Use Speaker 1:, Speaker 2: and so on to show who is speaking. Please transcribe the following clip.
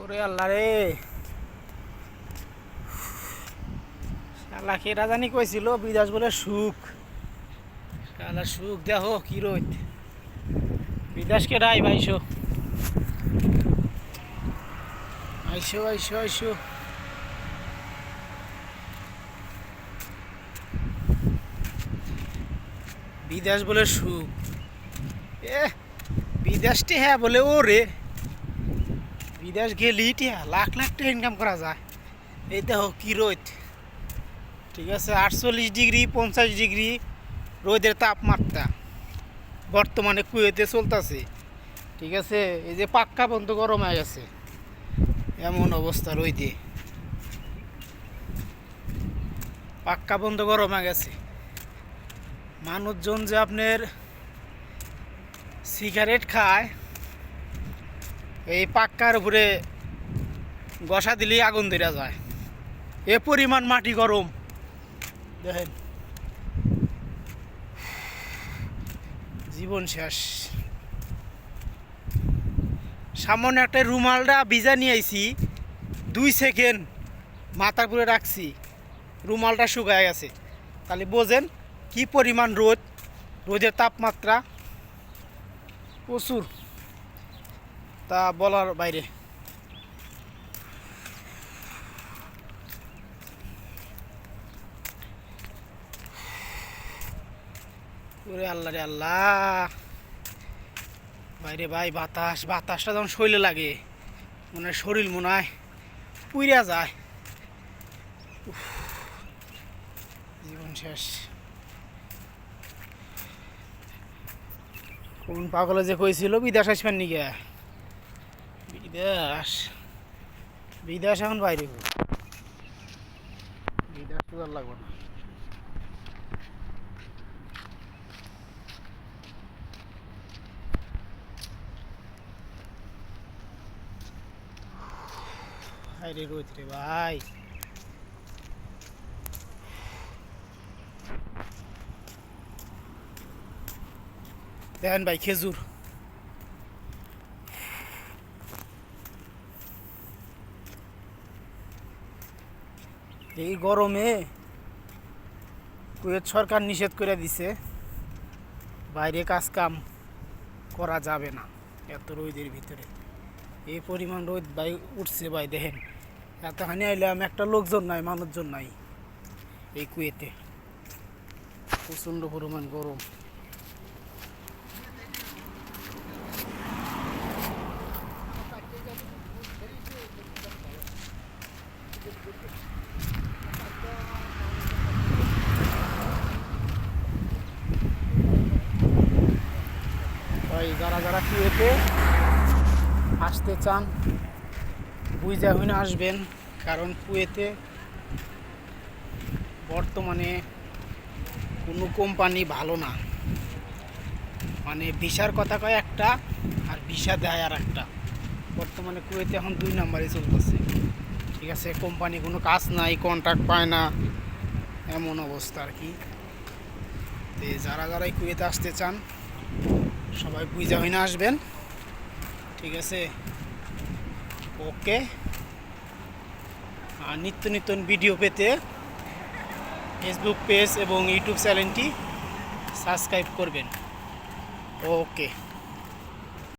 Speaker 1: ওরে আল্লাহ রে, শালা কেটা জানি কইছিল বিদেশ বলে সুখ। শালা সুখ দেখো কি রইত। বিদেশ কেটা আইবা আইসো আইসো আইসো আইসো। বিদেশ বলে সুখ। এ বিদেশটি হ্যাঁ বলে ও রে, বিদেশ গেলি লাখ লাখ টাকা ইনকাম করা যায়। এই দেখো কি রোদ, ঠিক আছে 48 ডিগ্রি 50 ডিগ্রি রোদের তাপমাত্রা বর্তমানে কুয়েতে চলতেছে। ঠিক আছে, এই যে পাক্কা বন্ধ গরম হয়ে গেছে, এমন অবস্থা রোদে পাক্কা বন্ধ গরম হয়ে গেছে। মানুষজন যে আপনার সিগারেট খায়, এই পাক্কার উপরে গসা দিলেই আগুন ধরে যায়, এ পরিমাণ মাটি গরম। দেখেন জীবন শেষ। সামনে একটা রুমালটা ভিজা নিয়ে আইছি, 2 সেকেন্ড মাথার উপরে রাখছি, রুমালটা শুকায় গেছে। তাহলে বোঝেন কি পরিমাণ রোদ, রোদের তাপমাত্রা প্রচুর, তা বলার বাইরে। ওরে আল্লাহ রে আল্লাহ, বাইরে ভাই বাতাসটা যখন শরীরে লাগে মনে হয় শরীর মনে হয় পুইরা যায়। জীবন শেষ। কোন পাগলে যে কইছিল বিদেশ আসবেন নিকে, বিদেশ বিদেশ এখন বাইরে, বিদেশ তো আর লাগবে না। আরে রোদ রে ভাই, দেখেন ভাই খেজুর, এই গরমে কুয়েত সরকার নিষেধ করে দিছে বাইরে কাজ কাম করা যাবে না এত রোদের ভিতরে। এই পরিমাণ রোদ ভাই উঠছে ভাই, দেখেন এতখানি আইলাম, একটা লোকজন নাই, মানুষজন নাই এই কুয়েতে, প্রচণ্ড পরিমাণ গরম। ভাই যারা যারা কুয়েতে আসতে চান বুঝা হইনা আসবেন, কারণ কুয়েতে বর্তমানে কোনো কোম্পানি ভালো না। মানে ভিসার কথা কয় একটা, আর ভিসা দেয় আর একটা। বর্তমানে কুয়েতে এখন 2 নাম্বারে চলতেছে। ঠিক আছে, কোম্পানি কোনো কাজ নাই, কন্ট্রাক্ট পায় না, এমন অবস্থা আর কি। তো যারা যারা কুয়েতে আসতে চান সবাই বুঝা হইনা আসবেন, ঠিক আছে। ওকে, আর নিত্য নতুন ভিডিও পেতে ফেসবুক পেজ এবং ইউটিউব চ্যানেলটি সাবস্ক্রাইব করবেন। ওকে।